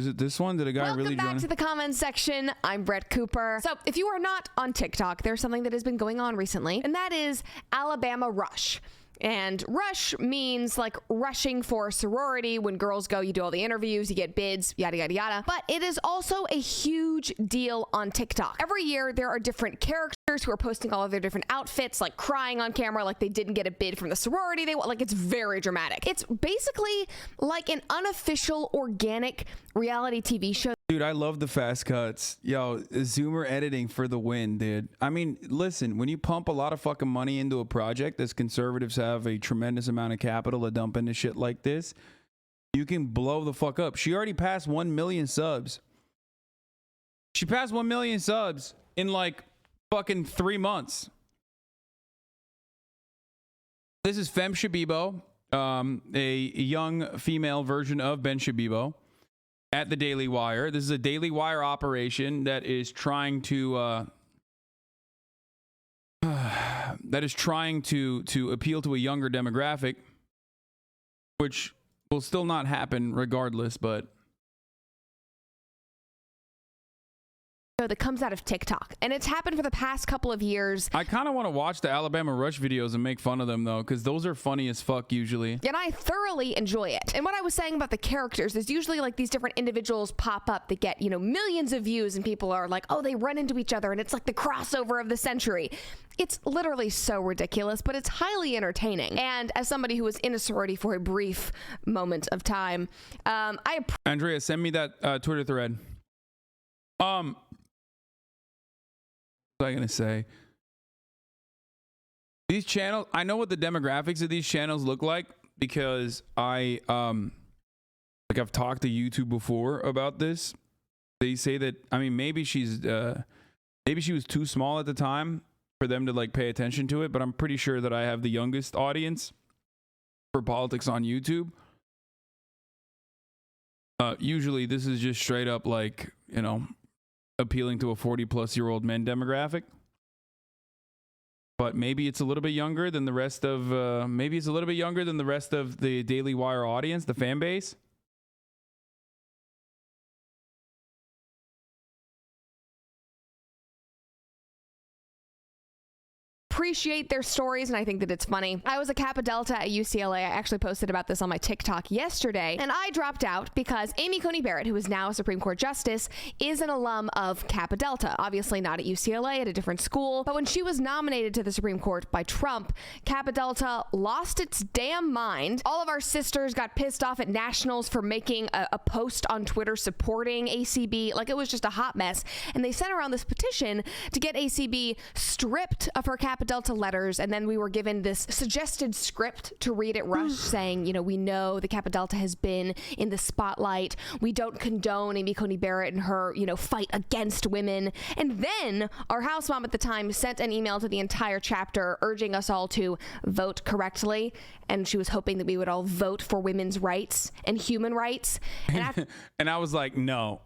is it this one? Did a guy really join? Welcome back to the comments section. I'm Bret Cooper. So if you are not on TikTok, there's something that has been going on recently, and that is Alabama Rush. And rush means like rushing for a sorority. When girls go, you do all the interviews, you get bids, yada, yada, yada. But it is also a huge deal on TikTok. Every year, there are different characters who are posting all of their different outfits, like crying on camera, like they didn't get a bid from the sorority they want. Like, it's very dramatic. It's basically like an unofficial, organic reality TV show. Dude, I love the fast cuts. Yo, Zoomer editing for the win, dude. I mean, listen, when you pump a lot of fucking money into a project, as conservatives have a tremendous amount of capital to dump into shit like this, you can blow the fuck up. She already passed 1 million subs. She passed 1 million subs in like fucking 3 months. This is Femme Shabibo, a young female version of Ben Shabibo. At the Daily Wire. This is a Daily Wire operation that is trying to appeal to a younger demographic, which will still not happen regardless, but that comes out of TikTok, and it's happened for the past couple of years. I kind of want to watch the Alabama Rush videos and make fun of them though, because those are funny as fuck usually, and I thoroughly enjoy it. And what I was saying about the characters is usually like these different individuals pop up that get, you know, millions of views, and people are like, oh, they run into each other and it's like the crossover of the century. It's literally so ridiculous, but it's highly entertaining. And as somebody who was in a sorority for a brief moment of time, Andrea, send me that Twitter thread. What was I gonna say? These channels, I know what the demographics of these channels look like because I've talked to YouTube before about this. They say that, I mean, maybe she was too small at the time for them to like pay attention to it, but I'm pretty sure that I have the youngest audience for politics on YouTube. Usually this is just straight up like, you know, appealing to a 40-plus-year-old men demographic, but maybe it's a little bit younger than the rest of the Daily Wire audience, the fan base. Appreciate their stories, and I think that it's funny. I was a Kappa Delta at UCLA. I actually posted about this on my TikTok yesterday, and I dropped out because Amy Coney Barrett, who is now a Supreme Court Justice, is an alum of Kappa Delta. Obviously not at UCLA, at a different school, but when she was nominated to the Supreme Court by Trump, Kappa Delta lost its damn mind. All of our sisters got pissed off at nationals for making a post on Twitter supporting ACB. Like, it was just a hot mess, and they sent around this petition to get ACB stripped of her Kappa Delta letters, and then we were given this suggested script to read at Rush saying, you know, we know the Kappa Delta has been in the spotlight. We don't condone Amy Coney Barrett and her, you know, fight against women. And then our house mom at the time sent an email to the entire chapter urging us all to vote correctly, and she was hoping that we would all vote for women's rights and human rights. And, and I was like, no,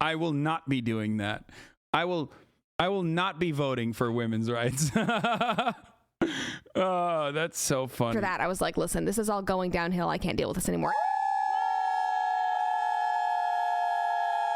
I will not be doing that. I will not be voting for women's rights. Oh, that's so funny. After that, I was like, listen, this is all going downhill. I can't deal with this anymore.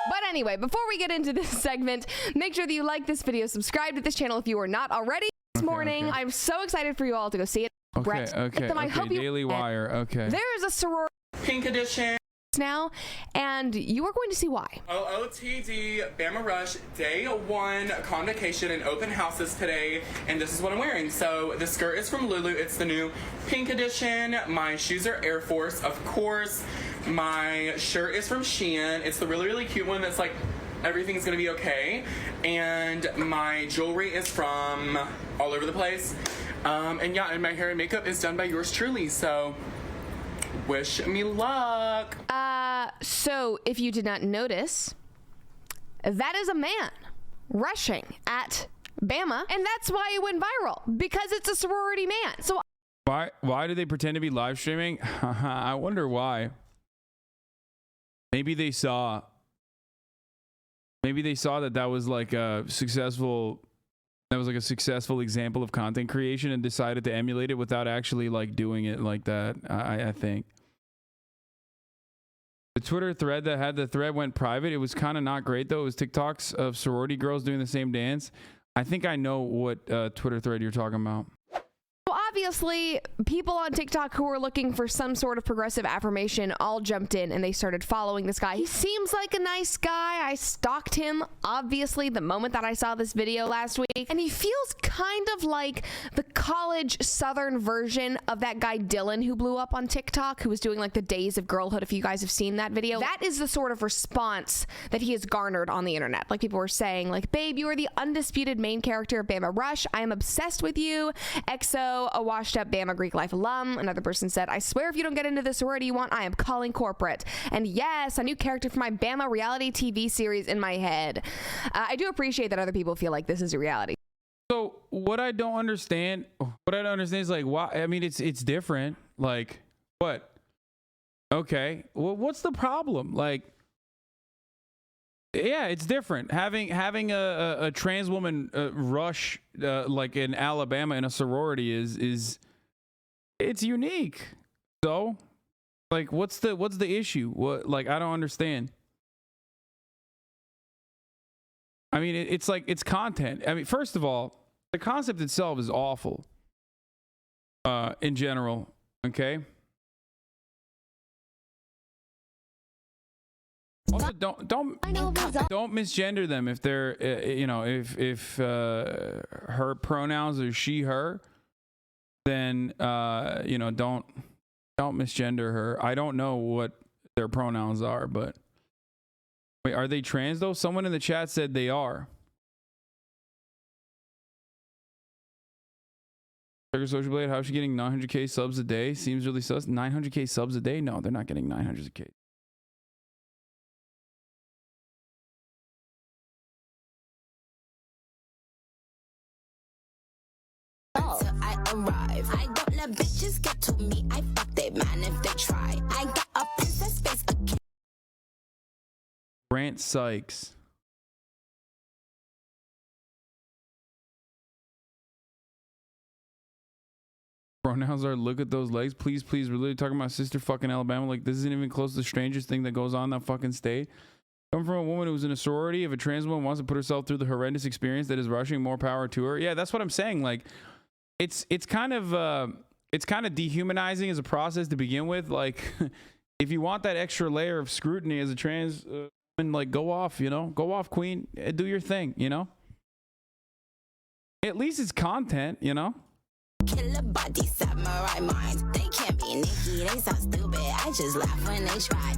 But anyway, before we get into this segment, make sure that you like this video, subscribe to this channel if you are not already. This morning, I'm so excited for you all to go see it. Bret, I hope you Daily Wire. Okay. There is a sorority Pink Edition now, and you are going to see why. OOTD Bama Rush Day 1 convocation and open houses today, and this is what I'm wearing. So the skirt is from Lulu. It's the new Pink Edition. My shoes are Air Force, of course. My shirt is from Shein. It's the really, really cute one that's like everything's gonna be okay. And my jewelry is from all over the place. And yeah, and my hair and makeup is done by yours truly. So wish me luck. So if you did not notice, that is a man rushing at Bama, and that's why it went viral, because it's a sorority man. So why do they pretend to be live streaming? I wonder why. Maybe they saw that was like a successful example of content creation and decided to emulate it without actually like doing it like that. I think. The Twitter thread that had the thread went private. It was kind of not great though. It was TikToks of sorority girls doing the same dance. I think I know what Twitter thread you're talking about. So obviously, people on TikTok who were looking for some sort of progressive affirmation all jumped in and they started following this guy. He seems like a nice guy. I stalked him, obviously, the moment that I saw this video last week. And he feels kind of like the college Southern version of that guy Dylan who blew up on TikTok, who was doing like the Days of Girlhood, if you guys have seen that video. That is the sort of response that he has garnered on the internet. Like people were saying, like, babe, you are the undisputed main character of Bama Rush. I am obsessed with you. EXO, a washed up Bama Greek life alum. Another person said, I swear if you don't get into the sorority you want, I am calling corporate. And yes, a new character for my Bama reality TV series in my head. I do appreciate that other people feel like this is a reality. So what I don't understand is like, why? I mean, it's different. Like, what? Okay, well, what's the problem? Like, yeah, it's different. Having a trans woman rush like in Alabama in a sorority is it's unique. So, like, what's the issue? What, like, I don't understand. I mean, it's like, it's content. I mean, first of all, the concept itself is awful in general. Okay. Also, don't misgender them if they're you know, if her pronouns are she her, then you know, don't misgender her. I don't know what their pronouns are, but wait, are they trans though? Someone in the chat said they are. Social Blade, how's she getting 900k subs a day? Seems really sus. 900k subs a day? No, they're not getting 900k. Arrive. I don't let bitches get to me. I fuck they man if they try. I got a princess face. Grant Sykes. Pronouns are look at those legs. Please, we're literally talking about sister fucking Alabama. Like, this isn't even close to the strangest thing that goes on in that fucking state. Come from a woman who's in a sorority. If a trans woman wants to put herself through the horrendous experience that is rushing, more power to her. Yeah, that's what I'm saying. Like, it's kind of dehumanizing as a process to begin with. Like, if you want that extra layer of scrutiny as a trans woman, like, go off, you know, go off, queen, do your thing, you know. At least it's content, you know. Killer body, samurai mind. They can't be Nikki. They sound stupid. I just laugh when they try.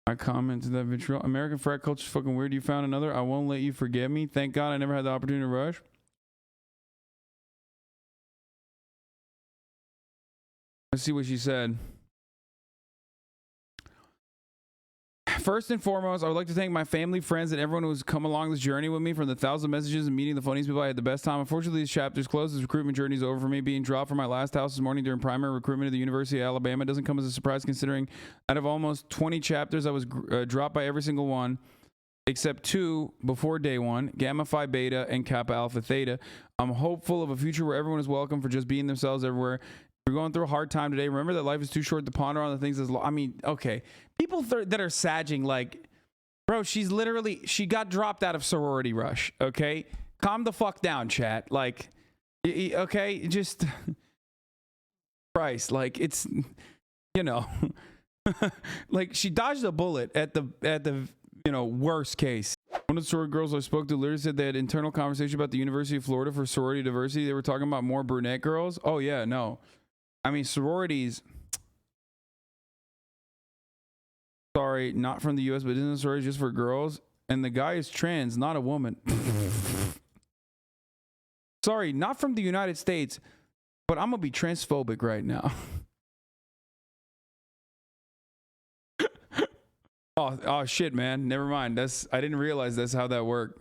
I commented that vitriol. American frat culture is fucking weird. You found another. I won't let you forget me. Thank God I never had the opportunity to rush. Let's see what she said. First and foremost, I would like to thank my family, friends, and everyone who's come along this journey with me. From the 1,000 messages and meeting the funniest people, I had the best time. Unfortunately, this chapter's closed. This recruitment journey is over for me. Being dropped from my last house this morning during primary recruitment at the University of Alabama doesn't come as a surprise, considering out of almost 20 chapters, I was dropped by every single one, except 2 before day 1, Gamma Phi Beta and Kappa Alpha Theta. I'm hopeful of a future where everyone is welcome for just being themselves everywhere. We're going through a hard time today. Remember that life is too short to ponder on the things that's I mean, okay. People that are sagging, like, bro, she got dropped out of sorority rush, okay? Calm the fuck down, chat. Like, okay, just Christ, like, it's, you know, like, she dodged a bullet at the you know, worst case. One of the sorority girls I spoke to literally said they had internal conversation about the University of Florida for sorority diversity. They were talking about more brunette girls. Oh yeah, no. I mean, sororities, sorry, not from the US, but isn't a sorority just for girls? And the guy is trans, not a woman. Sorry, not from the United States, but I'm gonna be transphobic right now. Oh shit, man. Never mind. I didn't realize that's how that worked.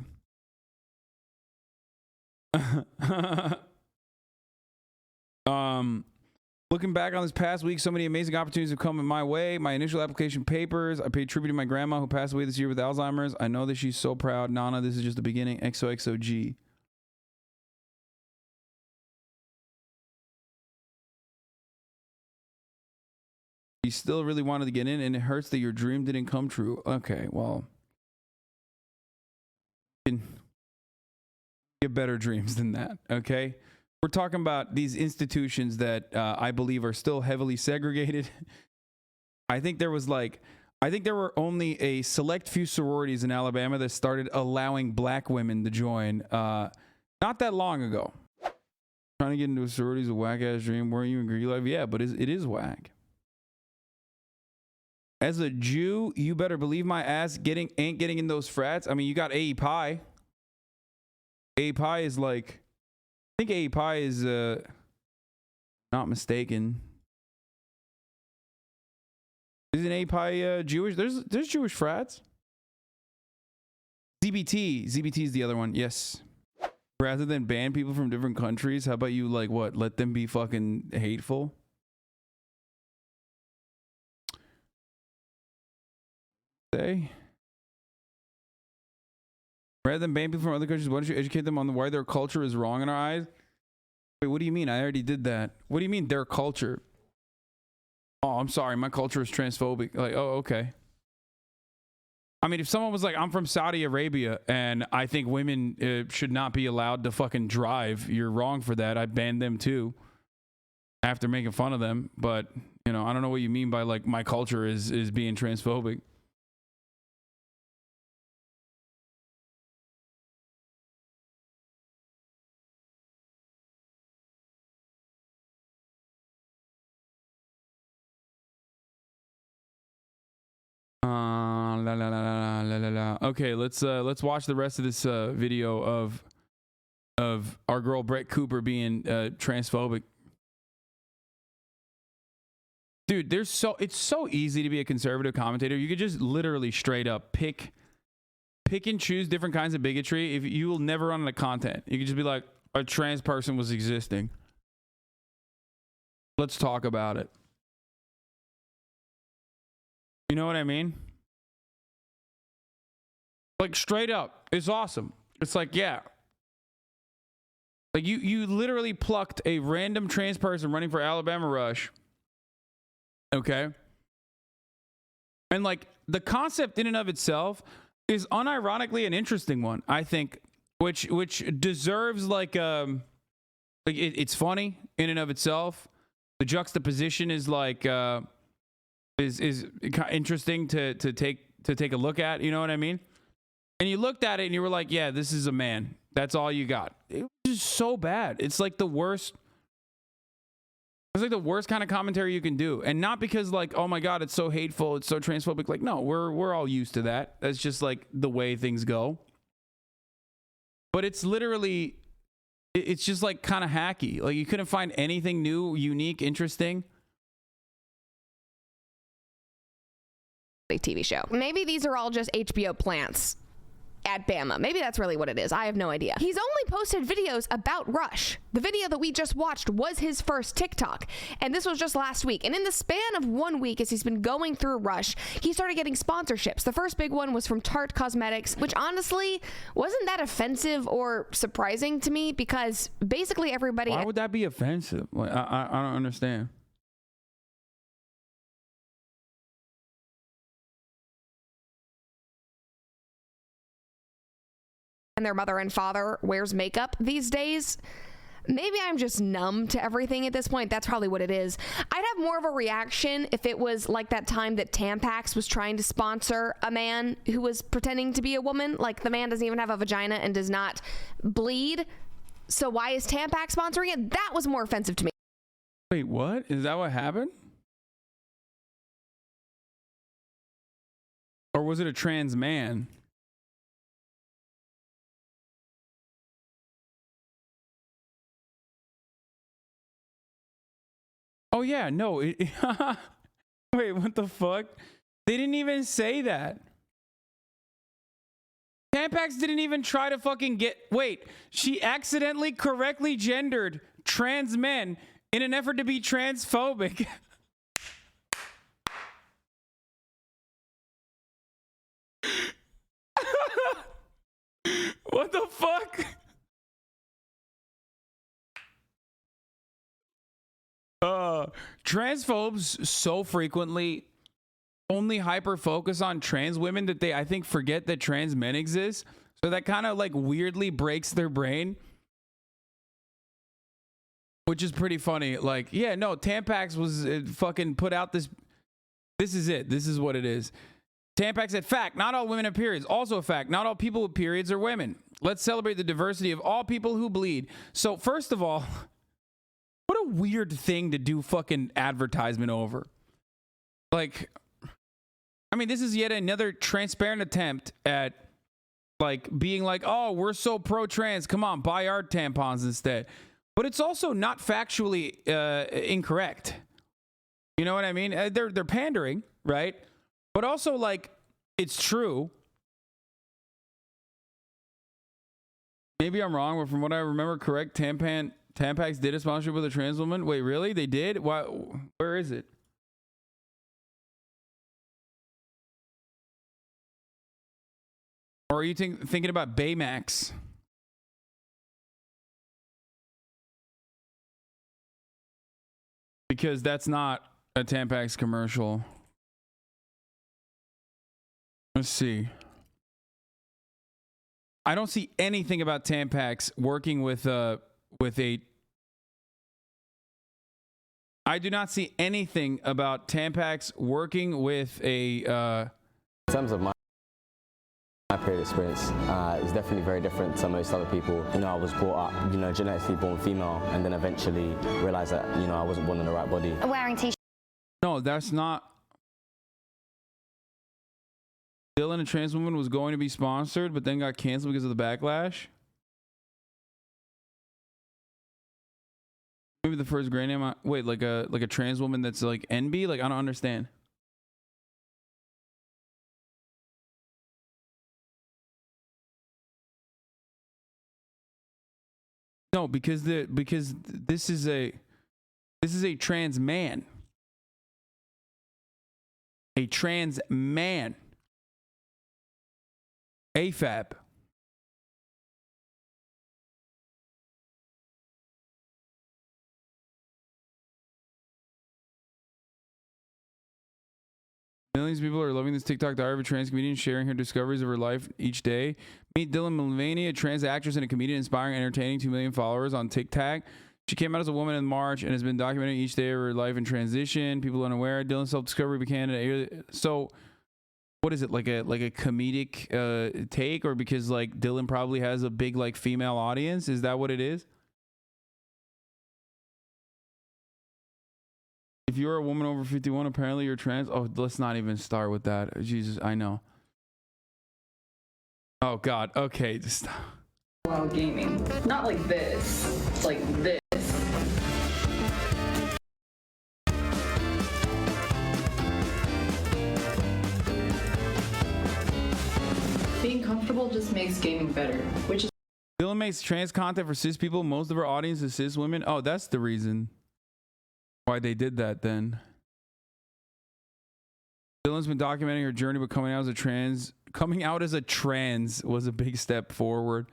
Looking back on this past week, so many amazing opportunities have come in my way. My initial application papers. I paid tribute to my grandma who passed away this year with Alzheimer's. I know that she's so proud. Nana, this is just the beginning. XOXOG. You still really wanted to get in, and it hurts that your dream didn't come true. Okay, well, you can get better dreams than that, okay? We're talking about these institutions that I believe are still heavily segregated. I think there were only a select few sororities in Alabama that started allowing black women to join not that long ago. Trying to get into a sorority is a whack-ass dream. Weren't you in Greek life? Yeah, but it is whack. As a Jew, you better believe my ass ain't getting in those frats. I mean, you got A Pi. A Pi is like, I think A Pi is, not mistaken. Isn't A Pi Jewish? There's Jewish frats. ZBT is the other one. Yes. Rather than ban people from different countries, how about you like what? Let them be fucking hateful. Say. Rather than ban people from other countries, why don't you educate them on why their culture is wrong in our eyes? Wait, what do you mean? I already did that. What do you mean their culture? Oh, I'm sorry. My culture is transphobic. Like, oh, okay. I mean, if someone was like, I'm from Saudi Arabia and I think women should not be allowed to fucking drive, you're wrong for that. I banned them too after making fun of them. But, you know, I don't know what you mean by like my culture is being transphobic. Okay, let's watch the rest of this video of our girl Bret Cooper being transphobic. Dude, it's so easy to be a conservative commentator. You could just literally straight up pick and choose different kinds of bigotry. If you will never run out of content, you could just be like, a trans person was existing. Let's talk about it. You know what I mean? Like straight up, it's awesome. It's like, yeah. Like you literally plucked a random trans person running for Alabama Rush. Okay. And like the concept in and of itself is unironically an interesting one, I think, which deserves like it's funny in and of itself. The juxtaposition is like is interesting to take a look at, you know what I mean? And you looked at it and you were like, yeah, this is a man. That's all you got. It was just so bad. It's like the worst. It's like the worst kind of commentary you can do. And not because like, oh my God, it's so hateful. It's so transphobic. Like, no, we're all used to that. That's just like the way things go. But it's literally, it's just like kind of hacky. Like you couldn't find anything new, unique, interesting. TV show. Maybe these are all just HBO plants at Bama. Maybe that's really what it is. I have no idea. He's only posted videos about Rush. The video that we just watched was his first TikTok, and this was just last week. And in the span of 1 week, as he's been going through Rush, he started getting sponsorships. The first big one was from Tarte Cosmetics, which honestly wasn't that offensive or surprising to me because basically everybody... Why would that be offensive? Like, I don't understand. and their mother and father wears makeup these days. Maybe I'm just numb to everything at this point. That's probably what it is. I'd have more of a reaction if it was like that time that Tampax was trying to sponsor a man who was pretending to be a woman. Like, the man doesn't even have a vagina and does not bleed. So why is Tampax sponsoring it? That was more offensive to me. Wait, what? Is that what happened? Or was it a trans man? Oh yeah, no. Wait, what the fuck? They didn't even say that. Tampax didn't even try to fucking get... Wait, she accidentally correctly gendered trans men in an effort to be transphobic. What the fuck? Transphobes so frequently only hyper focus on trans women that they, I think, forget that trans men exist. So that kind of like weirdly breaks their brain, which is pretty funny. Like, yeah, no, Tampax was fucking put out this. This is it. This is what it is. Tampax said, fact, not all women have periods. Also a fact, not all people with periods are women. Let's celebrate the diversity of all people who bleed. So first of all, what a weird thing to do fucking advertisement over. Like, I mean, this is yet another transparent attempt at like being like, oh, we're so pro-trans. Come on, buy our tampons instead. But it's also not factually incorrect. You know what I mean? They're pandering, right? But also, like, it's true. Maybe I'm wrong, but from what I remember correct, Tampax did a sponsorship with a trans woman. Wait, really? They did? Why? Where is it? Or are you thinking about Baymax? Because that's not a Tampax commercial. Let's see. I don't see anything about Tampax working with a. I do not see anything about Tampax working with a. In terms of my period experience, is definitely very different to most other people. You know, I was brought up, you know, genetically born female, and then eventually realized that, you know, I wasn't born in the right body. Wearing t-shirts. No, that's not. Dylan, a trans woman, was going to be sponsored, but then got canceled because of the backlash. Maybe the first grand name. Wait, like a trans woman that's like NB? Like, I don't understand. No, because this is a trans man. A trans man. AFAB. Millions of people are loving this TikTok diary of a trans comedian sharing her discoveries of her life each day. Meet Dylan Mulvaney, a trans actress and a comedian inspiring and entertaining 2 million followers on TikTok. She came out as a woman in March and has been documenting each day of her life in transition. People unaware. Dylan's self-discovery began. So, what is it, like a comedic take, or because like Dylan probably has a big like female audience? Is that what it is? If you're a woman over 51, apparently you're trans. Oh, let's not even start with that. Jesus, I know. Oh God. Okay, just stop. While gaming, not like this, like this. Being comfortable just makes gaming better, which is. Dylan makes trans content for cis people. Most of our audience is cis women. Oh, that's the reason why they did that then. Dylan's been documenting her journey, but coming out as a trans was a big step forward.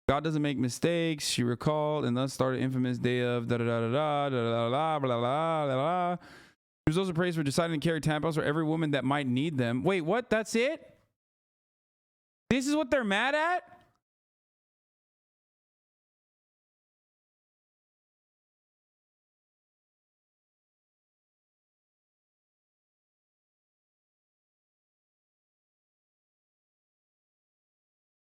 God doesn't make mistakes, she recalled, and thus started infamous day of da da da da da da da blah blah blah. She was also praised for deciding to carry tampons for every woman that might need them. Wait, what? That's it? This is what they're mad at?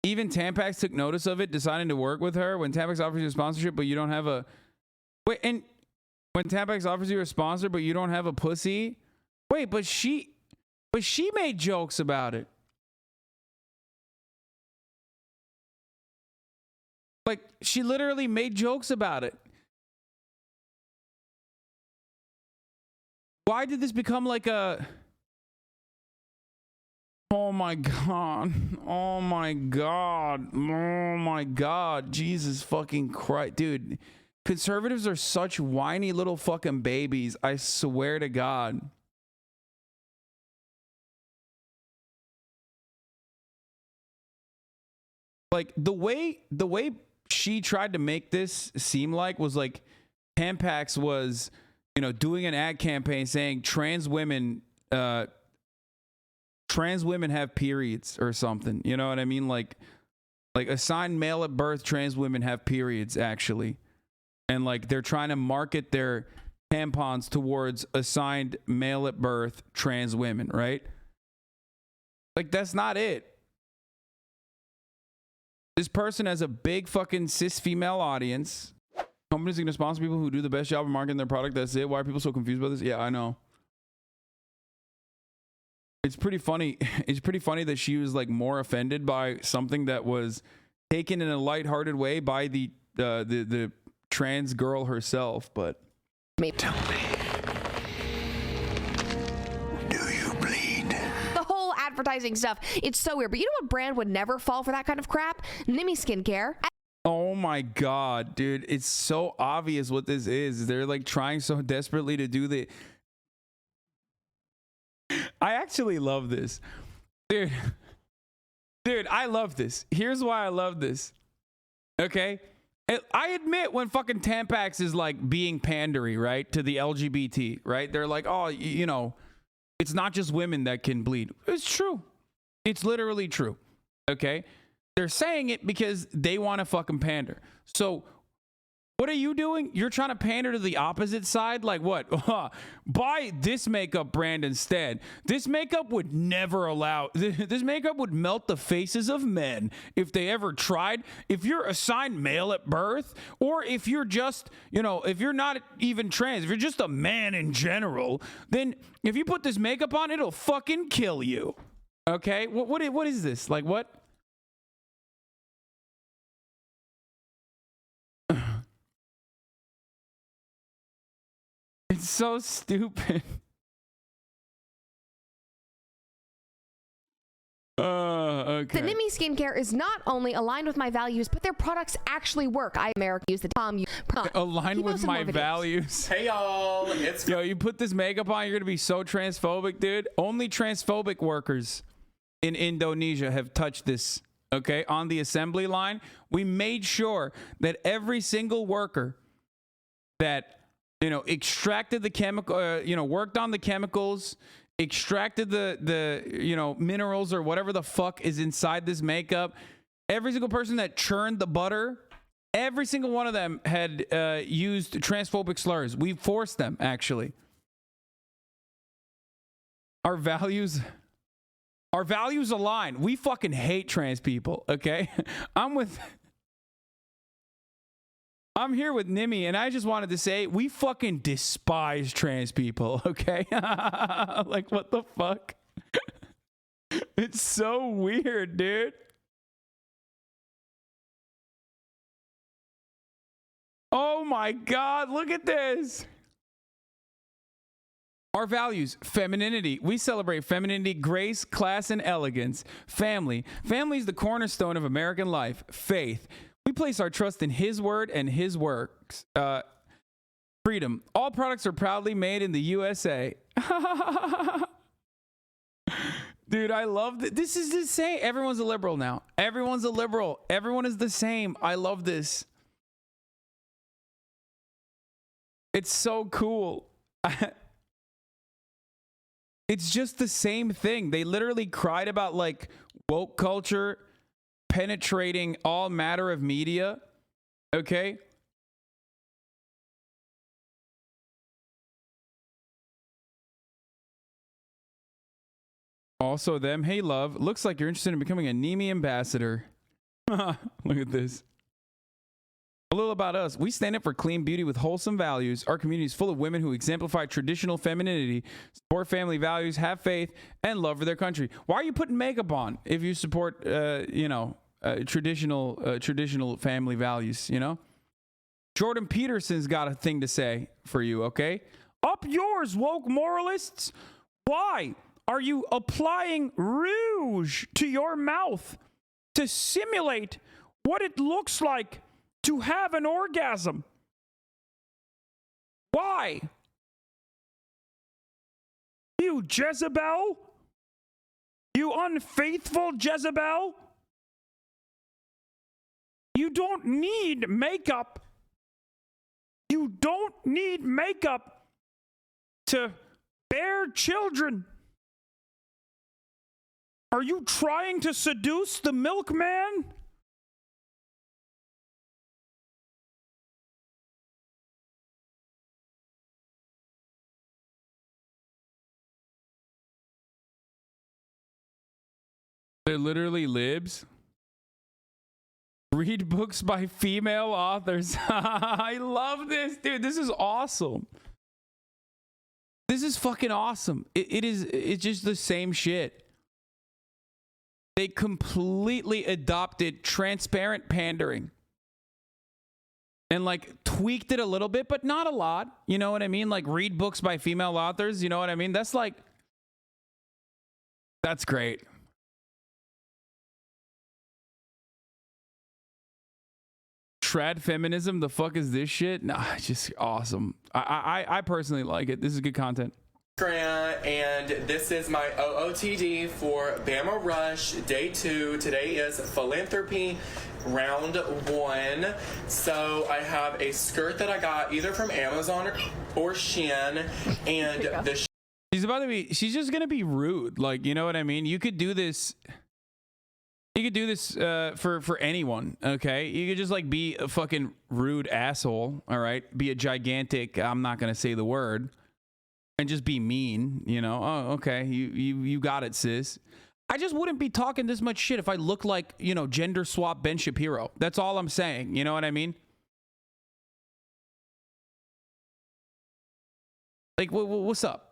Even Tampax took notice of it, deciding to work with her. When Tampax offers you a sponsorship, but you don't have a... Wait, and when Tampax offers you a sponsor, but you don't have a pussy? Wait, but she made jokes about it. Like, she literally made jokes about it. Why did this become like a... Oh my God. Oh my God. Oh my God. Jesus fucking Christ. Dude, conservatives are such whiny little fucking babies. I swear to God. Like the way she tried to make this seem like was like Tampax was you know, doing an ad campaign saying trans women have periods or something. You know what I mean? Like assigned male at birth, trans women have periods actually. And like they're trying to market their tampons towards assigned male at birth trans women, right? Like that's not it. This person has a big fucking cis female audience. Companies are going to sponsor people who do the best job of marketing their product. That's it. Why are people so confused about this? Yeah, I know. It's pretty funny. It's pretty funny that she was like more offended by something that was taken in a lighthearted way by the trans girl herself. But Tell me, do you bleed? The whole advertising stuff, it's so weird. But you know what brand would never fall for that kind of crap? Nimi Skincare. oh my god, dude, it's so obvious what this is. They're like trying so desperately to do the. I actually love this, dude. Dude, I love this. Here's why I love this. Okay, I admit when fucking Tampax is like being pandery, right, to the LGBT, right? They're like, oh, you know, it's not just women that can bleed. It's true. It's literally true. Okay. They're saying it because they want to fucking pander. So what are you doing? You're trying to pander to the opposite side? Like what? Buy this makeup brand instead. This makeup would never allow, this makeup would melt the faces of men if they ever tried. If you're assigned male at birth, or if you're just, you know, if you're not even trans, if you're just a man in general, then if you put this makeup on, it'll fucking kill you. Okay? What is this? Like what? It's so stupid. Okay. The Nimi Skincare is not only aligned with my values, but their products actually work. America use the Tom. Aligned with my values. Hey y'all, it's Yo, you put this makeup on, you're gonna be so transphobic, dude. Only transphobic workers in Indonesia have touched this. Okay, on the assembly line, we made sure that every single worker that, you know, extracted the chemical, you know, worked on the chemicals, extracted the you know, minerals or whatever the fuck is inside this makeup. Every single person that churned the butter, every single one of them had used transphobic slurs. We forced them, actually. Our values align. We fucking hate trans people, okay? I'm here with Nimi, and I just wanted to say we fucking despise trans people, okay? Like, what the fuck? It's so weird, dude. Oh my God, look at this. Our values, femininity. We celebrate femininity, grace, class, and elegance. Family. Family is the cornerstone of American life. Faith. We place our trust in His word and His works. Freedom. All products are proudly made in the USA. Dude, I love that. This is the same. Everyone's a liberal now. Everyone's a liberal. Everyone is the same. I love this. It's so cool. It's just the same thing. They literally cried about like woke culture penetrating all matter of media. Okay. Also them. Hey love, looks like you're interested in becoming a Nimi ambassador. Look at this. A little about us. We stand up for clean beauty with wholesome values. Our community is full of women who exemplify traditional femininity, support family values, have faith, and love for their country. Why are you putting makeup on if you support, you know, traditional family values, you know? Jordan Peterson's got a thing to say for you, okay? Up yours, woke moralists. Why are you applying rouge to your mouth to simulate what it looks like to have an orgasm? Why? You Jezebel? You unfaithful Jezebel? You don't need makeup. You don't need makeup to bear children. Are you trying to seduce the milkman? They're literally libs. Read books by female authors. I love this, dude. This is awesome. This is fucking awesome. It's just the same shit. They completely adopted transparent pandering and like tweaked it a little bit, but not a lot. You know what I mean? Like read books by female authors. You know what I mean? That's like, that's great. Trad feminism, the fuck is this shit? Nah, it's just awesome. I personally like it. This is good content. Grant, and this is my OOTD for Bama Rush Day 2. Today is philanthropy round 1. So I have a skirt that I got either from Amazon or Shein, and the she's just gonna be rude. Like, you know what I mean? You could do this. You could do this for anyone, okay? You could just like be a fucking rude asshole, all right? Be a gigantic, I'm not gonna say the word, and just be mean, you know? Oh, okay, you got it, sis. I just wouldn't be talking this much shit if I looked like, you know, gender swap Ben Shapiro. That's all I'm saying, you know what I mean? Like, what's up?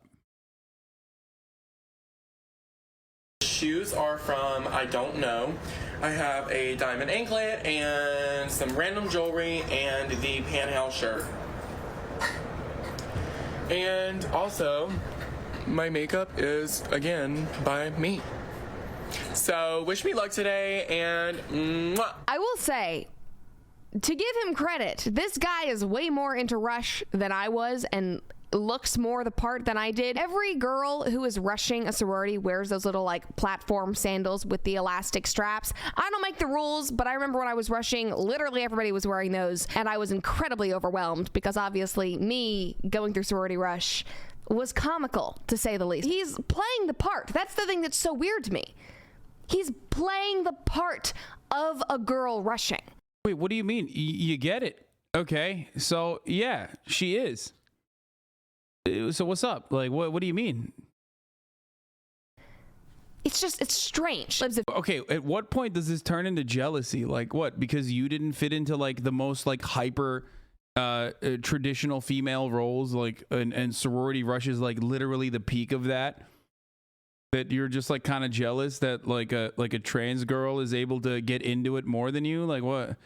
shoes are from I don't know. I have a diamond anklet and some random jewelry and the Panhandle shirt. And also, my makeup is, again, by me. So, wish me luck today, and mwah. I will say, to give him credit, this guy is way more into Rush than I was and looks more the part than I did. Every girl who is rushing a sorority wears those little like platform sandals with the elastic straps. I don't make the rules, but I remember when I was rushing, literally everybody was wearing those, and I was incredibly overwhelmed because obviously me going through sorority rush was comical, to say the least. He's playing the part. That's the thing that's so weird to me. He's playing the part of a girl rushing. Wait, what do you mean? You get it. Okay. So, yeah, she is. So what's up? Like, what do you mean? It's strange. Okay, at what point does this turn into jealousy? Like, what? Because you didn't fit into, like, the most, like, hyper traditional female roles, like, and sorority rush is, like, literally the peak of that? That you're just like kind of jealous that like a trans girl is able to get into it more than you? Like, what?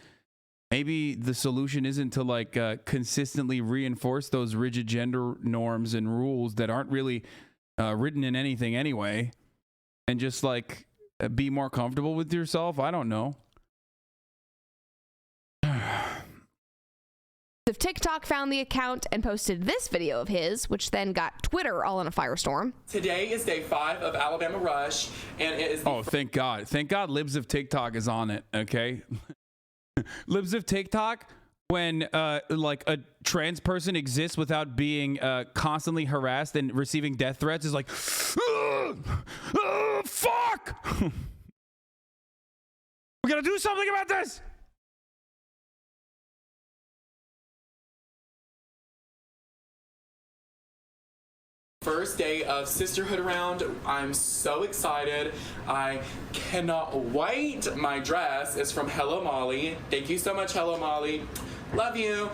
Maybe the solution isn't to like consistently reinforce those rigid gender norms and rules that aren't really written in anything anyway, and just like be more comfortable with yourself. I don't know. If TikTok found the account and posted this video of his, which then got Twitter all in a firestorm. Today is day 5 of Alabama Rush, and it is thank God. Thank God Libs of TikTok is on it, okay? Libs of TikTok, when like a trans person exists without being constantly harassed and receiving death threats, is like, fuck! We gotta do something about this! First day of Sisterhood Round. I'm so excited. I cannot wait. My dress is from Hello Molly. Thank you so much, Hello Molly. Love you.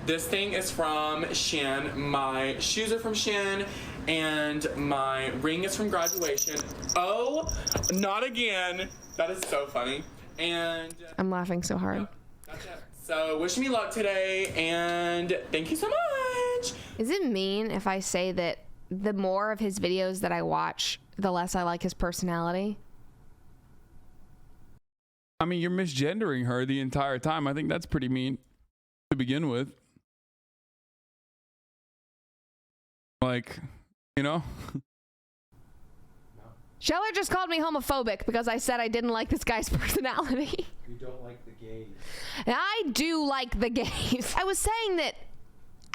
This thing is from Shein. My shoes are from Shein. And my ring is from Graduation. Oh, not again. That is so funny. And I'm laughing so hard. That's it. So wish me luck today, and thank you so much. Is it mean if I say that the more of his videos that I watch, the less I like his personality? I mean, you're misgendering her the entire time. I think that's pretty mean to begin with. Like, you know? Scheller just called me homophobic because I said I didn't like this guy's personality. You don't like the gays. I do like the gays. I was saying that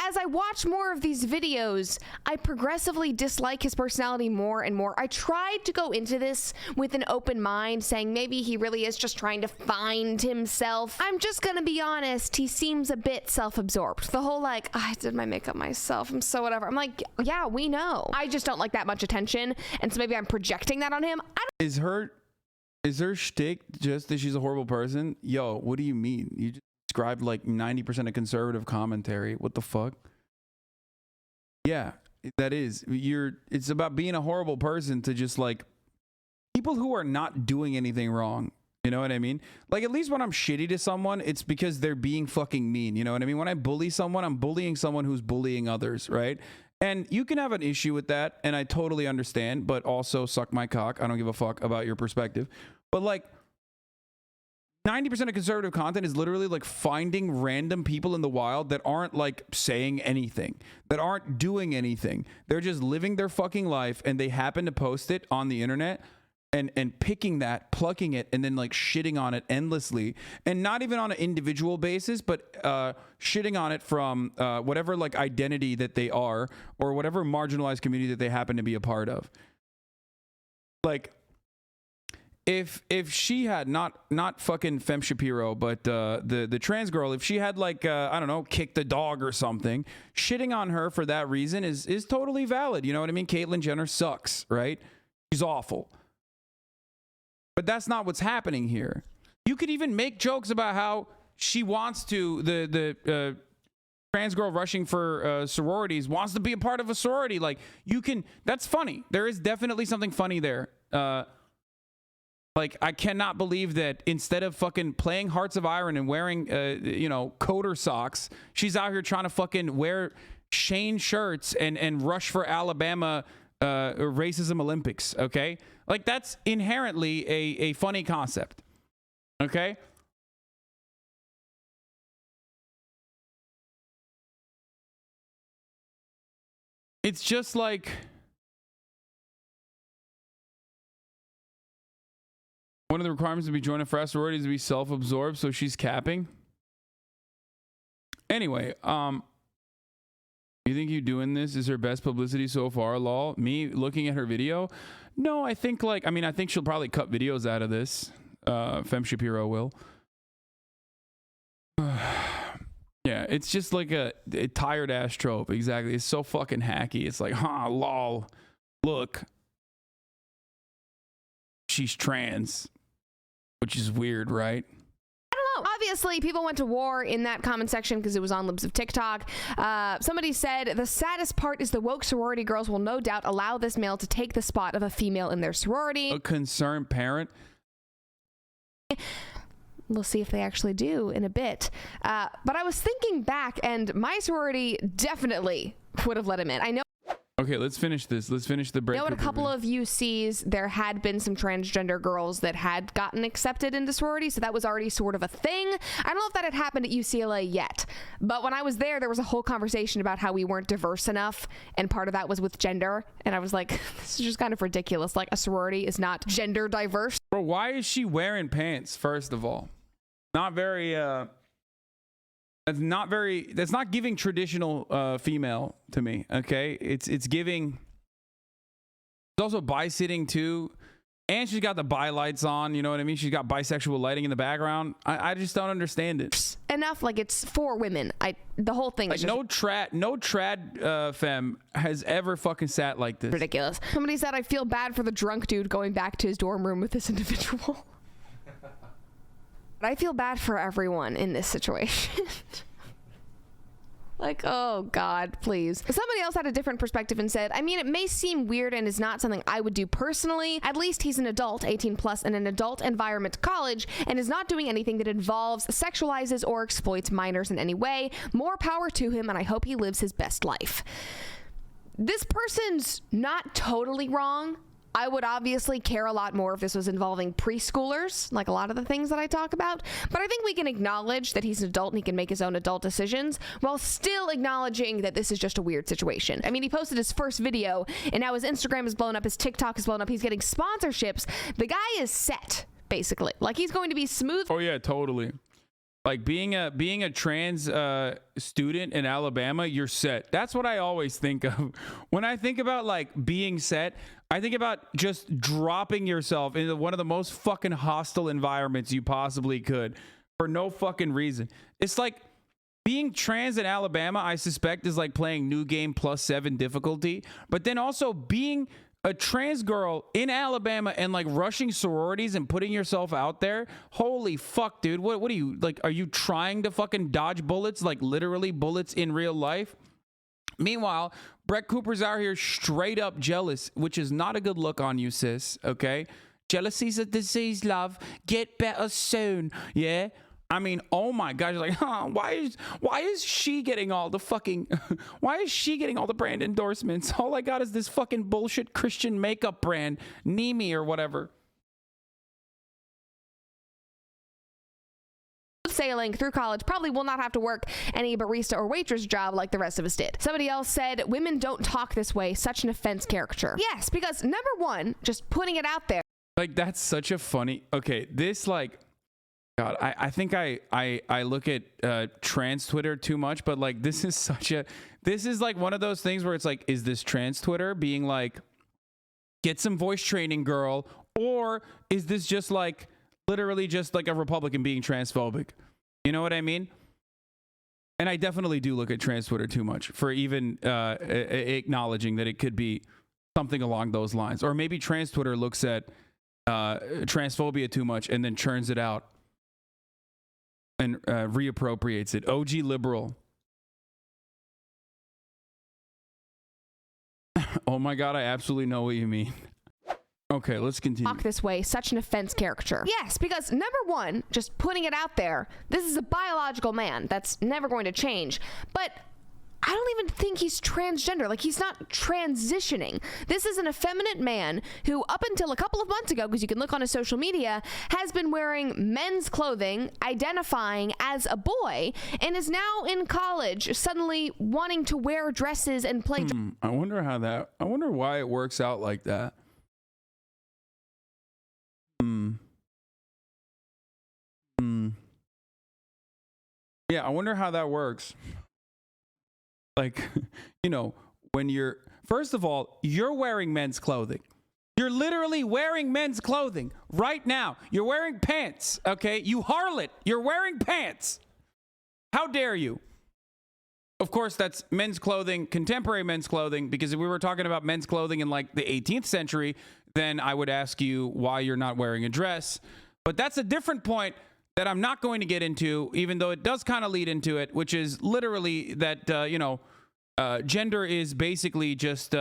as I watch more of these videos, I progressively dislike his personality more and more. I tried to go into this with an open mind, saying maybe he really is just trying to find himself. I'm just gonna be honest, he seems a bit self-absorbed. The whole like, I did my makeup myself, I'm so whatever. I'm like, yeah, we know. I just don't like that much attention, and so maybe I'm projecting that on him. Is her shtick just that she's a horrible person? Yo, what do you mean? You just described like 90% of conservative commentary. What the fuck? Yeah, that is. It's about being a horrible person to just like people who are not doing anything wrong. You know what I mean? Like, at least when I'm shitty to someone, it's because they're being fucking mean. You know what I mean? When I bully someone, I'm bullying someone who's bullying others, right? And you can have an issue with that, and I totally understand, but also suck my cock. I don't give a fuck about your perspective. But like 90% of conservative content is literally like finding random people in the wild that aren't like saying anything, that aren't doing anything. They're just living their fucking life, and they happen to post it on the internet and picking that, plucking it, and then like shitting on it endlessly, and not even on an individual basis, but shitting on it from whatever like identity that they are, or whatever marginalized community that they happen to be a part of. Like, if she had not fucking Femme Shapiro, but the trans girl, if she had like I don't know, kicked a dog or something, shitting on her for that reason is totally valid. You know what I mean? Caitlyn Jenner sucks, right? She's awful. But that's not what's happening here. You could even make jokes about how she wants to, the trans girl rushing for sororities wants to be a part of a sorority. Like, you can, that's funny. There is definitely something funny there. Like, I cannot believe that instead of fucking playing Hearts of Iron and wearing, coder socks, she's out here trying to fucking wear Shane shirts and rush for Alabama racism Olympics, okay? Like, that's inherently a funny concept, okay? It's just like, one of the requirements to be joined a frat sorority is to be self-absorbed, so she's capping. Anyway, you think you doing this is her best publicity so far, lol? Me looking at her video? No, I think like, I think she'll probably cut videos out of this. Femme Shapiro will. Yeah, it's just like a tired ass trope. Exactly. It's so fucking hacky. It's like, lol. Look. She's trans. Which is weird, right? Obviously, people went to war in that comment section because it was on Libs of TikTok. Somebody said, the saddest part is the woke sorority girls will no doubt allow this male to take the spot of a female in their sorority. A concerned parent. We'll see if they actually do in a bit. But I was thinking back, and my sorority definitely would have let him in. I know. Okay, let's finish this. Let's finish the break. I know at a couple of UCs, there had been some transgender girls that had gotten accepted into sorority, so that was already sort of a thing. I don't know if that had happened at UCLA yet, but when I was there was a whole conversation about how we weren't diverse enough, and part of that was with gender, and I was like, this is just kind of ridiculous. Like, a sorority is not gender diverse. Bro, why is she wearing pants, first of all? Not very, that's not giving traditional female to me, okay? It's giving, it's also bi-sitting too, and she's got the bi lights on, you know what I mean? She's got bisexual lighting in the background. I just don't understand it. Enough, like, it's for women. The whole thing is like, just no trad femme has ever fucking sat like this. Ridiculous. Somebody said, I feel bad for the drunk dude going back to his dorm room with this individual. I feel bad for everyone in this situation. Like, oh God, please. Somebody else had a different perspective and said, it may seem weird and is not something I would do personally. At least he's an adult, 18 plus, in an adult environment college, and is not doing anything that involves, sexualizes, or exploits minors in any way. More power to him, and I hope he lives his best life. This person's not totally wrong. I would obviously care a lot more if this was involving preschoolers, like a lot of the things that I talk about. But I think we can acknowledge that he's an adult and he can make his own adult decisions while still acknowledging that this is just a weird situation. He posted his first video and now his Instagram is blown up, his TikTok is blown up, he's getting sponsorships. The guy is set, basically. Like, he's going to be smooth. Oh yeah, totally. Like being a trans student in Alabama, you're set. That's what I always think of when I think about like being set. I think about just dropping yourself into one of the most fucking hostile environments you possibly could for no fucking reason. It's like being trans in Alabama, I suspect, is like playing New Game +7 difficulty, but then also being a trans girl in Alabama and like rushing sororities and putting yourself out there. Holy fuck, dude. What are you like? Are you trying to fucking dodge bullets, like literally bullets in real life? Meanwhile, Bret Cooper's out here straight up jealous, which is not a good look on you, sis. Okay. Jealousy's a disease, love. Get better soon. Yeah. I mean, oh my gosh, like, why is she getting all the fucking, why is she getting all the brand endorsements? All I got is this fucking bullshit Christian makeup brand, Nimi or whatever. Sailing through college probably will not have to work any barista or waitress job like the rest of us did. Somebody else said, women don't talk this way, such an offense caricature. Yes, because number one, just putting it out there. Like, that's such a funny, okay, this like, God, I think I look at trans Twitter too much, but like this is like one of those things where it's like, is this trans Twitter being like, get some voice training, girl, or is this just like literally just like a Republican being transphobic? You know what I mean? And I definitely do look at trans Twitter too much for even acknowledging that it could be something along those lines, or maybe trans Twitter looks at transphobia too much and then churns it out and reappropriates it. OG liberal. Oh my God, I absolutely know what you mean. Okay, let's continue. Talk this way, such an offense caricature. Yes, because number one, just putting it out there, this is a biological man. That's never going to change. But I don't even think he's transgender. Like, he's not transitioning. This is an effeminate man who, up until a couple of months ago, because you can look on his social media, has been wearing men's clothing, identifying as a boy, and is now in college, suddenly wanting to wear dresses and play. I wonder why it works out like that. Yeah, I wonder how that works. Like, you know, when you're, first of all, you're wearing men's clothing. You're literally wearing men's clothing right now. You're wearing pants, okay? You harlot, you're wearing pants. How dare you? Of course, that's men's clothing, contemporary men's clothing, because if we were talking about men's clothing in like the 18th century, then I would ask you why you're not wearing a dress. But that's a different point that I'm not going to get into, even though it does kind of lead into it, which is literally that, gender is basically just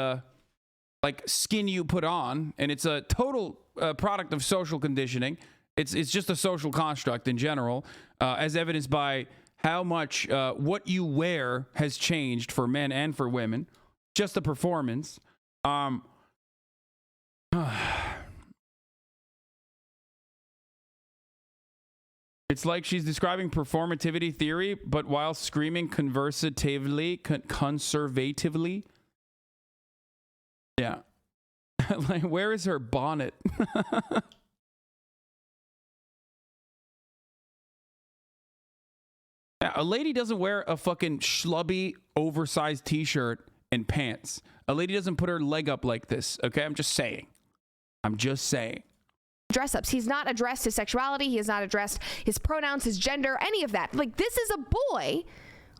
like skin you put on, and it's a total product of social conditioning. It's just a social construct in general, as evidenced by how much what you wear has changed for men and for women. Just the performance. It's like she's describing performativity theory, but while screaming conservatively. Yeah. Like, where is her bonnet? Yeah, a lady doesn't wear a fucking schlubby, oversized t-shirt and pants. A lady doesn't put her leg up like this, okay? I'm just saying. Dress ups. He's not addressed his sexuality. He has not addressed his pronouns, his gender, any of that. Like, this is a boy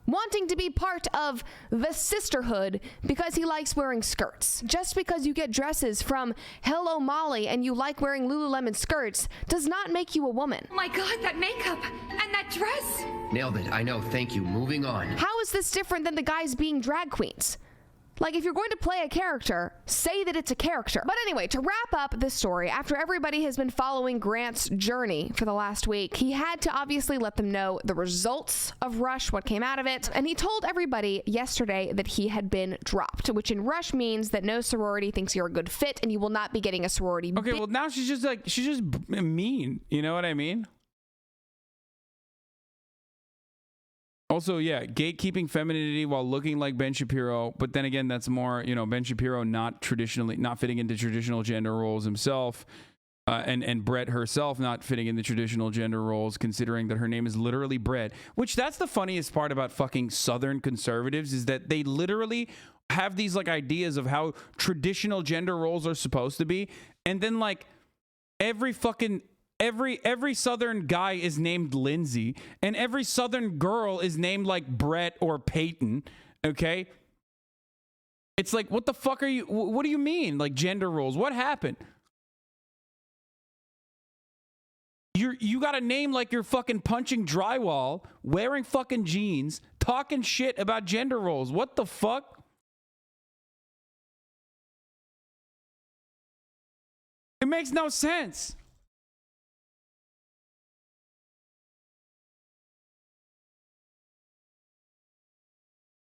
wanting to be part of the sisterhood because he likes wearing skirts. Just because you get dresses from Hello Molly and you like wearing Lululemon skirts does not make you a woman. Oh my God, that makeup and that dress. Nailed it. I know. Thank you. Moving on. How is this different than the guys being drag queens? Like, if you're going to play a character, say that it's a character. But anyway, to wrap up this story, after everybody has been following Grant's journey for the last week, he had to obviously let them know the results of Rush, what came out of it. And he told everybody yesterday that he had been dropped, which in Rush means that no sorority thinks you're a good fit and you will not be getting a sorority. Okay, well, now she's just mean. You know what I mean? Also, yeah, gatekeeping femininity while looking like Ben Shapiro, but then again, that's more, Ben Shapiro not fitting into traditional gender roles himself. and Bret herself not fitting in the traditional gender roles, considering that her name is literally Bret. Which, that's the funniest part about fucking Southern conservatives, is that they literally have these like ideas of how traditional gender roles are supposed to be, and then like every Southern guy is named Lindsay, and every Southern girl is named like Brett or Peyton. Okay, it's like, what the fuck are you? What do you mean, like gender roles? What happened? You got a name like you're fucking punching drywall, wearing fucking jeans, talking shit about gender roles. What the fuck? It makes no sense.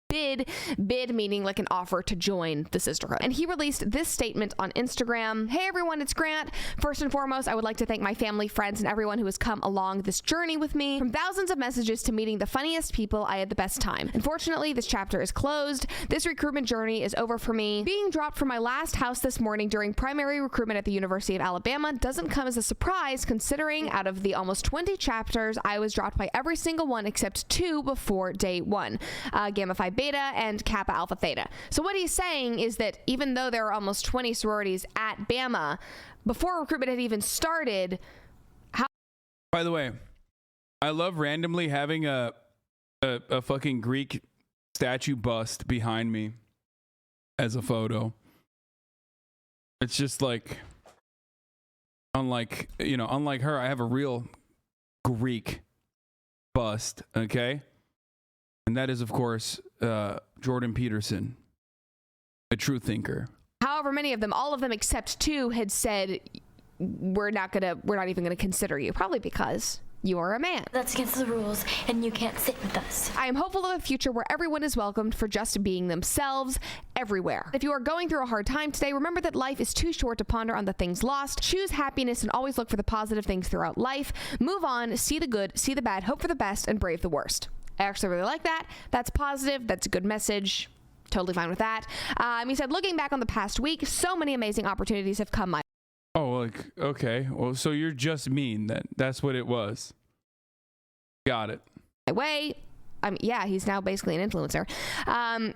Bid meaning like an offer to join the sisterhood. And he released this statement on Instagram. Hey everyone, it's Grant. First and foremost, I would like to thank my family, friends, and everyone who has come along this journey with me. From thousands of messages to meeting the funniest people, I had the best time. Unfortunately, this chapter is closed. This recruitment journey is over for me. Being dropped from my last house this morning during primary recruitment at the University of Alabama doesn't come as a surprise, considering out of the almost 20 chapters, I was dropped by every single one except 2 before day 1. Gamma Phi Beta and Kappa Alpha Theta. So what he's saying is that even though there are almost 20 sororities at Bama, before recruitment had even started, By the way, I love randomly having a fucking Greek statue bust behind me as a photo. It's just like, unlike her, I have a real Greek bust, okay? And that is, of course, Jordan Peterson, a true thinker. However many of them, all of them except 2, had said, we're not even gonna consider you, probably because you are a man. That's against the rules, and you can't sit with us. I am hopeful of a future where everyone is welcomed for just being themselves everywhere. If you are going through a hard time today, remember that life is too short to ponder on the things lost. Choose happiness and always look for the positive things throughout life. Move on, see the good, see the bad, hope for the best, and brave the worst. I actually really like that. That's positive. That's a good message. Totally fine with that. He said, looking back on the past week, so many amazing opportunities have come my way. Oh, like, okay. Well, so you're just mean then. That's what it was. Got it. Yeah, he's now basically an influencer.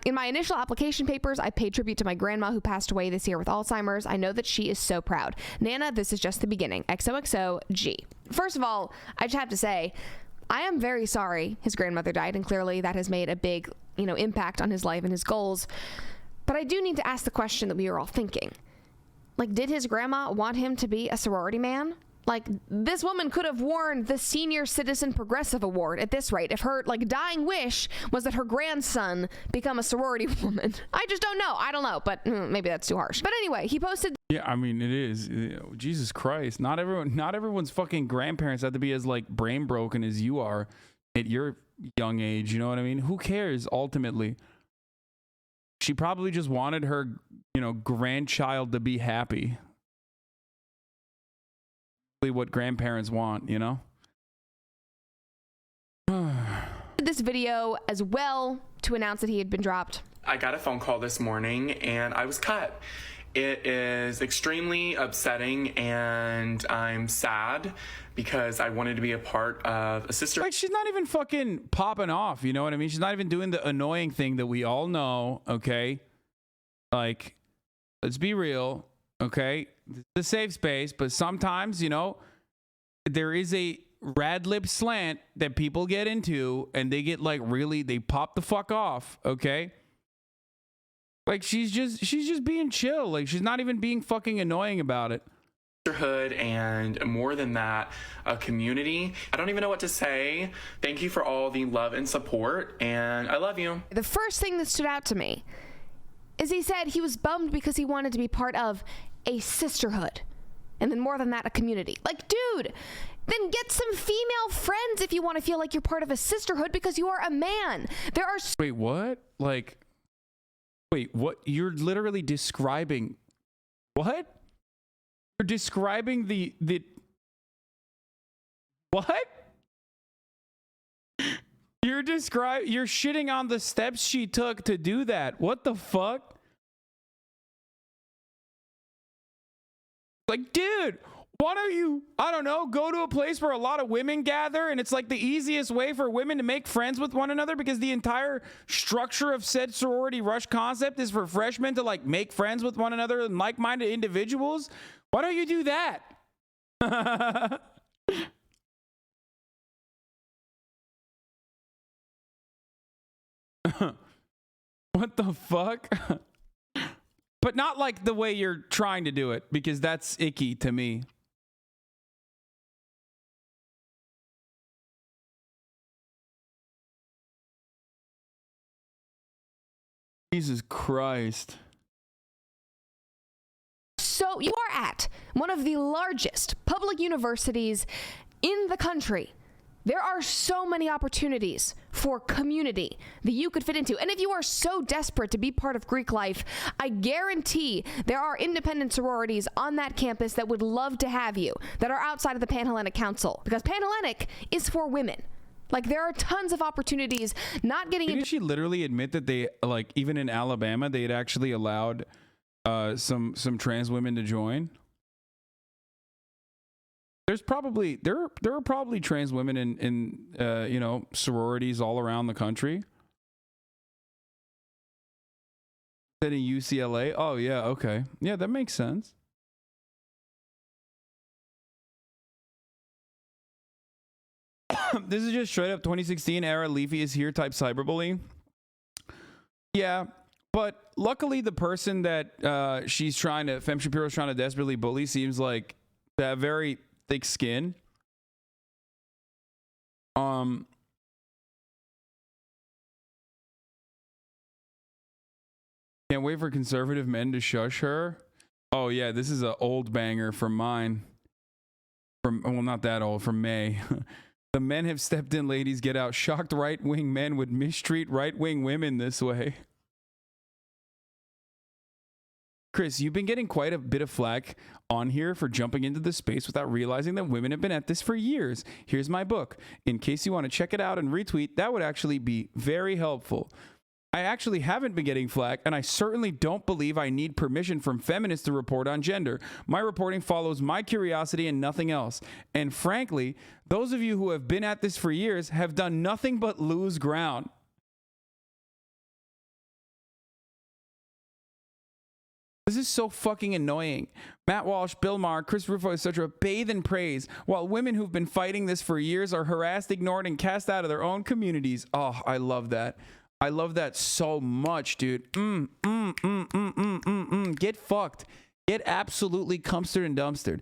In my initial application papers, I paid tribute to my grandma who passed away this year with Alzheimer's. I know that she is so proud. Nana, this is just the beginning. XOXO G. First of all, I just have to say, I am very sorry his grandmother died, and clearly that has made a big, impact on his life and his goals. But I do need to ask the question that we are all thinking. Like, did his grandma want him to be a sorority man? Like, this woman could have won the Senior Citizen Progressive Award at this rate if her, dying wish was that her grandson become a sorority woman. I just don't know. I don't know, but maybe that's too harsh. But anyway, he posted... Yeah, I mean, it is. Jesus Christ. Not everyone's fucking grandparents have to be as, brain broken as you are at your young age. You know what I mean? Who cares, ultimately? She probably just wanted her, grandchild to be happy. What grandparents want, this video as well to announce that he had been dropped. I got a phone call this morning and I was cut. It is extremely upsetting and I'm sad because I wanted to be a part of a sister. She's not even fucking popping off, you know what I mean? She's not even doing the annoying thing that we all know, okay? Let's be real, okay? It's a safe space, but sometimes, there is a rad lip slant that people get into and they get they pop the fuck off, okay? She's just being chill. She's not even being fucking annoying about it. Sisterhood, and more than that, a community. I don't even know what to say. Thank you for all the love and support, and I love you. The first thing that stood out to me is he said he was bummed because he wanted to be part of a sisterhood. And then more than that, a community. Dude, then get some female friends if you want to feel like you're part of a sisterhood because you are a man. There are... Wait, what? Wait, what? You're literally describing... What? You're describing the... What? You're shitting on the steps she took to do that. What the fuck? Dude, Why don't you, I don't know, go to a place where a lot of women gather and it's like the easiest way for women to make friends with one another because the entire structure of said sorority rush concept is for freshmen to like make friends with one another and like-minded individuals? Why don't you do that? What the fuck? But not like the way you're trying to do it, because that's icky to me. Jesus Christ. So you are at one of the largest public universities in the country. There are so many opportunities for community that you could fit into. And if you are so desperate to be part of Greek life, I guarantee there are independent sororities on that campus that would love to have you, that are outside of the Panhellenic Council, because Panhellenic is for women. Like, there are tons of opportunities not getting Didn't she literally admit that they, like, even in Alabama, they had actually allowed some trans women to join? There's probably there are probably trans women in you know, sororities all around the country. That in UCLA? Oh yeah, okay. Yeah, that makes sense. This is just straight up 2016 era Leafy is here type cyberbullying. Yeah, but luckily the person that Femme Shapiro's trying to desperately bully seems like to have very thick skin. Can't wait for conservative men to shush her. Oh yeah, this is an old banger from mine. Well, not that old, from May. The men have stepped in, ladies get out. Shocked right-wing men would mistreat right-wing women this way. Chris, you've been getting quite a bit of flack on here for jumping into the space without realizing that women have been at this for years. Here's my book. In case you want to check it out and retweet, that would actually be very helpful. I actually haven't been getting flack, and I certainly don't believe I need permission from feminists to report on gender. My reporting follows my curiosity and nothing else. And frankly, those of you who have been at this for years have done nothing but lose ground. This is so fucking annoying. Matt Walsh, Bill Maher, Chris Rufo, etc. bathe in praise, while women who've been fighting this for years are harassed, ignored, and cast out of their own communities. Oh, I love that. I love that so much, dude. Get fucked. Get absolutely cumstered and dumpstered.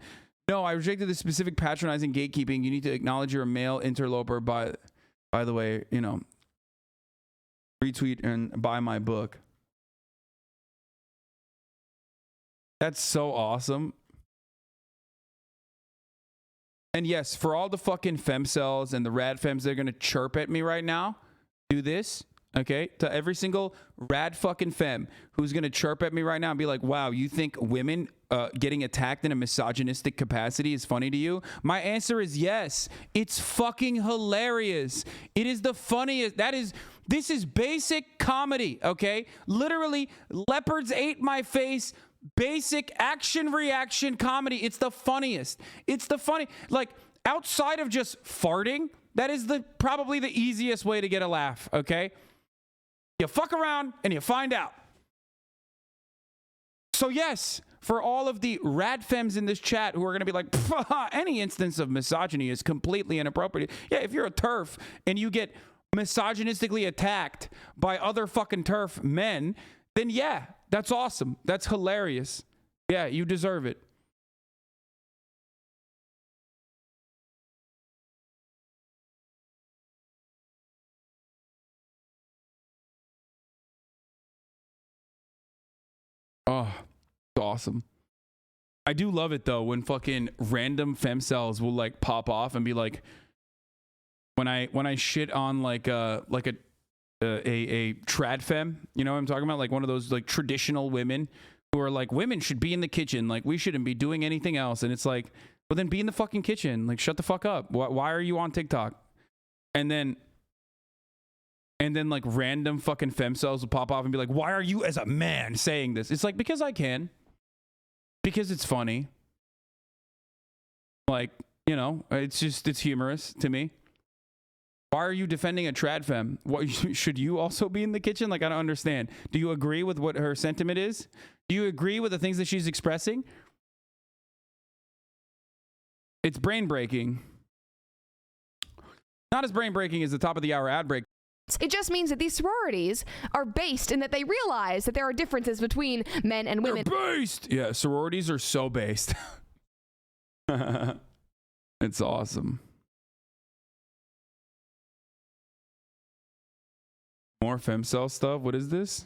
No, I rejected the specific patronizing gatekeeping. You need to acknowledge you're a male interloper. By the way, you know, retweet and buy my book. That's so awesome. And yes, for all the fucking femcells and the rad femmes that are going to chirp at me right now, do this. Okay, to every single rad fucking femme who's gonna chirp at me right now and be like, wow, you think women getting attacked in a misogynistic capacity is funny to you? My answer is yes. It's fucking hilarious. It is the funniest. This is basic comedy, okay? Literally, leopards ate my face. Basic action reaction comedy. It's the funniest. It's the funny, like, outside of just farting, that is probably the easiest way to get a laugh, okay? You fuck around and you find out. So yes, for all of the rad femmes in this chat who are going to be like, any instance of misogyny is completely inappropriate. Yeah, if you're a TERF and you get misogynistically attacked by other fucking TERF men, then yeah, that's awesome. That's hilarious. Yeah, you deserve it. Oh, it's awesome. I do love it though when fucking random femcells will like pop off and be like, when I shit on like a trad femme, you know what I'm talking about? Like one of those like traditional women who are like, women should be in the kitchen. Like we shouldn't be doing anything else. And it's like, well then be in the fucking kitchen. Like shut the fuck up. Why are you on TikTok? And then like random fucking femcells will pop off and be like, why are you as a man saying this? It's like, because I can. Because it's funny. Like, you know, it's humorous to me. Why are you defending a trad femme? What, should you also be in the kitchen? Like, I don't understand. Do you agree with what her sentiment is? Do you agree with the things that she's expressing? It's brain breaking. Not as brain breaking as the top of the hour ad break. It just means that these sororities are based in that they realize that there are differences between men and women. They're based! Yeah, sororities are so based. It's awesome. More femcel stuff. What is this?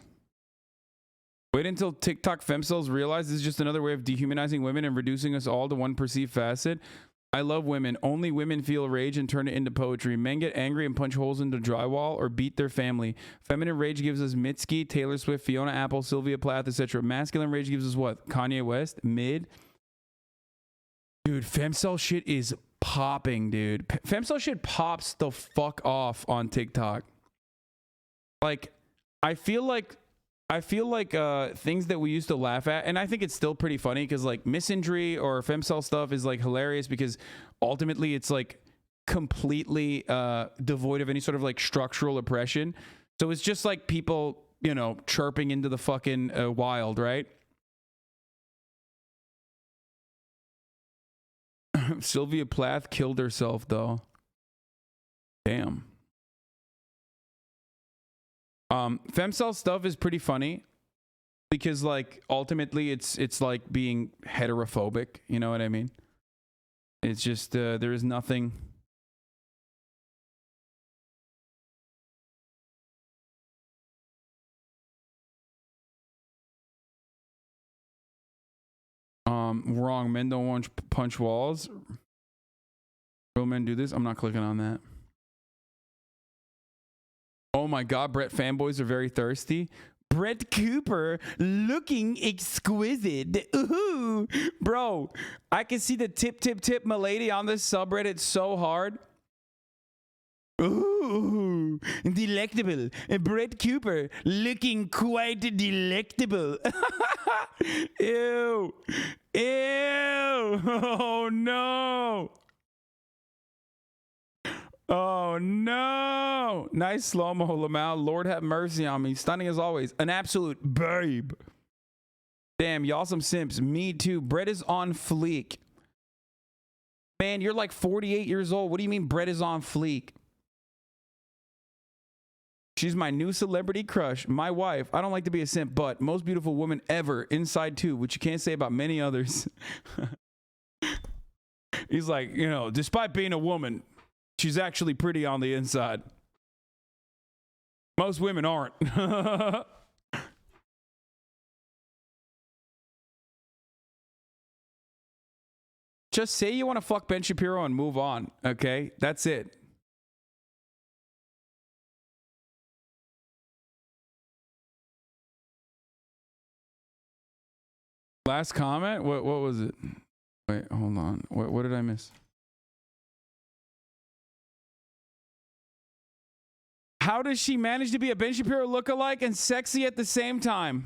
Wait until TikTok femcels realize this is just another way of dehumanizing women and reducing us all to one perceived facet. I love women. Only women feel rage and turn it into poetry. Men get angry and punch holes into drywall or beat their family. Feminine rage gives us Mitski, Taylor Swift, Fiona Apple, Sylvia Plath, etc. Masculine rage gives us what? Kanye West? Mid? Dude, femcel shit is popping, dude. Femcel shit pops the fuck off on TikTok. Like, I feel like things that we used to laugh at, and I think it's still pretty funny because like misandry or femcel stuff is like hilarious because ultimately it's like completely devoid of any sort of like structural oppression. So it's just like people, you know, chirping into the fucking wild, right? Sylvia Plath killed herself though. Damn. Femcel stuff is pretty funny because like ultimately it's like being heterophobic, you know what I mean? It's just there is nothing wrong. Men don't want to punch walls. Real men do this. I'm not clicking on that. Oh my God, Bret fanboys are very thirsty. Bret Cooper looking exquisite. Ooh, bro, I can see the tip milady on this subreddit so hard. Ooh, delectable. Bret Cooper looking quite delectable. Ew. Ew. Oh no. Oh no. Nice slow-mo, Lamau. Lord have mercy on me. Stunning as always. An absolute babe. Damn, y'all some simps. Me too. Bret is on fleek. Man, you're like 48 years old. What do you mean Bret is on fleek? She's my new celebrity crush. My wife. I don't like to be a simp, but most beautiful woman ever. Inside too, which you can't say about many others. He's like, you know, despite being a woman, she's actually pretty on the inside. Most women aren't. Just say you want to fuck Ben Shapiro and move on, okay? That's it. Last comment? What was it? Wait, hold on. What did I miss? How does she manage to be a Ben Shapiro lookalike and sexy at the same time?